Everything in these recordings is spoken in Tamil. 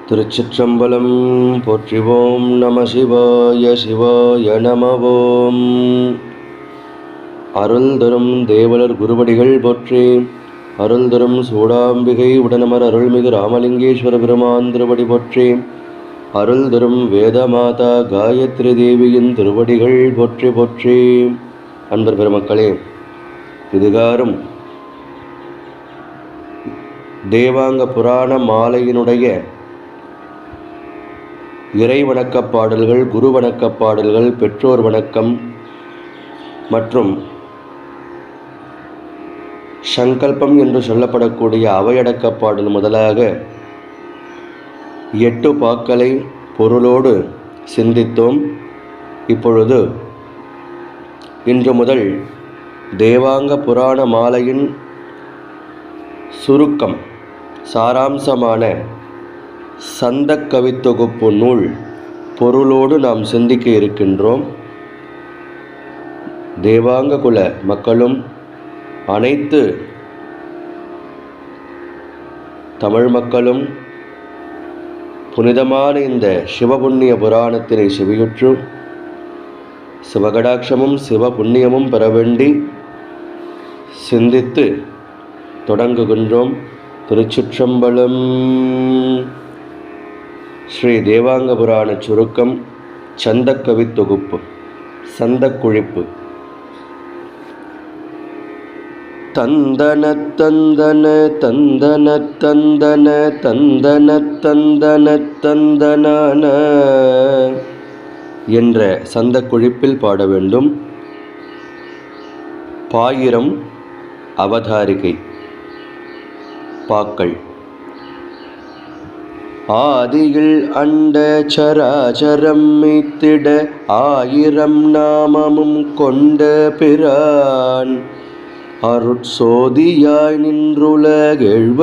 திருச்சிற்றம்பலம். போற்றிவோம் நம சிவாய சிவாய நமவோம். அருள் தரும் தேவலர் குருவடிகள் போற்றி. அருள் தரும் சூடாம்பிகை உடனமர் அருள்மிகு ராமலிங்கேஸ்வர பெருமான் திருவடி போற்றி. அருள் தரும் வேதமாதா காயத்ரி தேவியின் திருவடிகள் போற்றி போற்றி. அன்பர் பெருமக்களே, இதுகாரும் தேவாங்க புராண மாலையினுடைய இறை வணக்கப் பாடல்கள், குரு வணக்கப் பாடல்கள், பெற்றோர் வணக்கம் மற்றும் சங்கல்பம் என்று சொல்லப்படக்கூடிய அவையடக்கப் பாடல் முதலாக 8 பாக்களை பொருளோடு சிந்தித்தோம். இப்பொழுது இன்று முதல் தேவாங்க புராண மாலையின் சுருக்கம், சாராம்சமான சந்தக் கவித்தொகுப்பு நூல் பொருளோடு நாம் சிந்திக்க இருக்கின்றோம். தேவாங்க குல மக்களும் அனைத்து தமிழ் மக்களும் புனிதமான இந்த சிவபுண்ணிய புராணத்தினை செவியுற்று சிவகடாட்சமும் சிவபுண்ணியமும் பெற வேண்டி சிந்தித்து தொடங்குகின்றோம். திருச்சிற்றம்பலம். ஸ்ரீ தேவாங்க புராண சுருக்கம், சந்தக்கவி தொகுப்பு, சந்தக்குழிப்பு. தந்தன தந்தன தந்தன தந்தன தந்தன தந்தன தந்தனான என்ற சந்தக்குழிப்பில் பாட வேண்டும். பாயிரம் அவதாரிகை பாக்கள். ஆதியில் அண்ட சராச்சரம் மீத்திட ஆயிரம் நாமமும் கொண்ட பிரான் அருட்சோதியாய் நின்றுலகெழ்வகையோ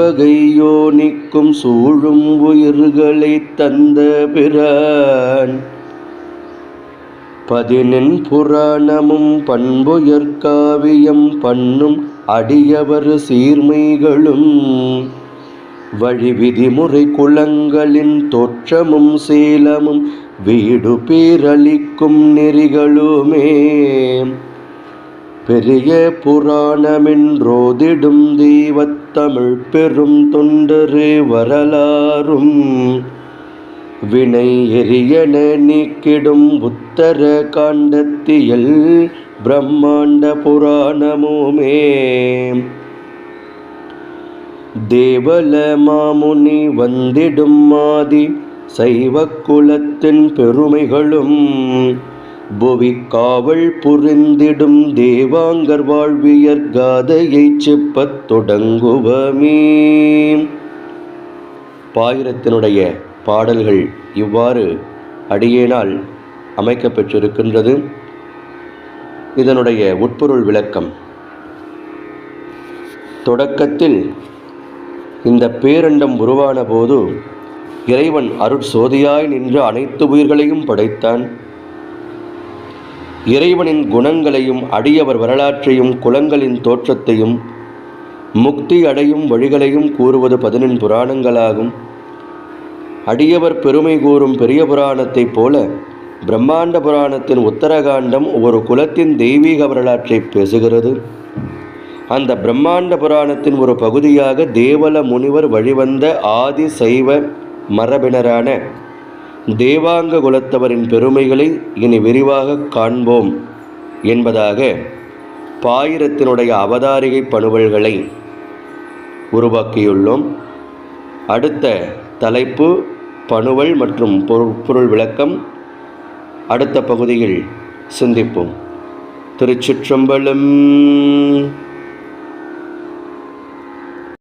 நிற்கும் சூழும் உயிர்களை தந்த பிரான் 14 புராணமும் பண்புயர்காவியம் பண்ணும் அடியவர் சீர்மைகளும் வழி விதிமுறை குலங்களின் தோற்றமும் சீலமும் வீடு பேரளிக்கும் நெறிகளுமே பெரிய புராணமென்றோதிடும் தெய்வத்தமிழ் பெரும் தொண்டரு வரலாறும் வினை எரியன நீக்கிடும் உத்தர காண்டத்தியல் பிரம்மாண்ட புராணமுமே தேவல மாமுனி வந்திடும் ஆதி சைவ குலத்தின் பெருமைகளும் புவி காவல் புரிந்திடும் தேவாங்கர் வாழ்வியர் காதையை செப்பத் தொடங்குவமே. பாயிரத்தினுடைய பாடல்கள் இவ்வாறு அடியேனால் அமைக்கப்பெற்றிருக்கின்றது. இதனுடைய உட்பொருள் விளக்கம். தொடக்கத்தில் இந்த பேரண்டம் உருவான போது இறைவன் அருட்சோதியாய் நின்று அனைத்து உயிர்களையும் படைத்தான். இறைவனின் குணங்களையும் அடியவர் வரலாற்றையும் குலங்களின் தோற்றத்தையும் முக்தி அடையும் வழிகளையும் கூறுவது 14 புராணங்களாகும். அடியவர் பெருமை கூறும் பெரிய புராணத்தைப் போல பிரம்மாண்ட புராணத்தின் உத்தரகாண்டம் ஒரு குலத்தின் தெய்வீக வரலாற்றை பேசுகிறது. அந்த பிரம்மாண்ட புராணத்தின் ஒரு பகுதியாக தேவல முனிவர் வழிவந்த ஆதி சைவ மரபினரான தேவாங்க குலத்தவரின் பெருமைகளை இனி விரிவாக காண்போம் என்பதாக பாயிரத்தினுடைய அவதாரிகை பணுவல்களை உருவாக்கியுள்ளோம். அடுத்த தலைப்பு பணுவல் மற்றும் பொருள் விளக்கம் அடுத்த பகுதியில் சிந்திப்போம். திருச்சிற்றம்பலம்.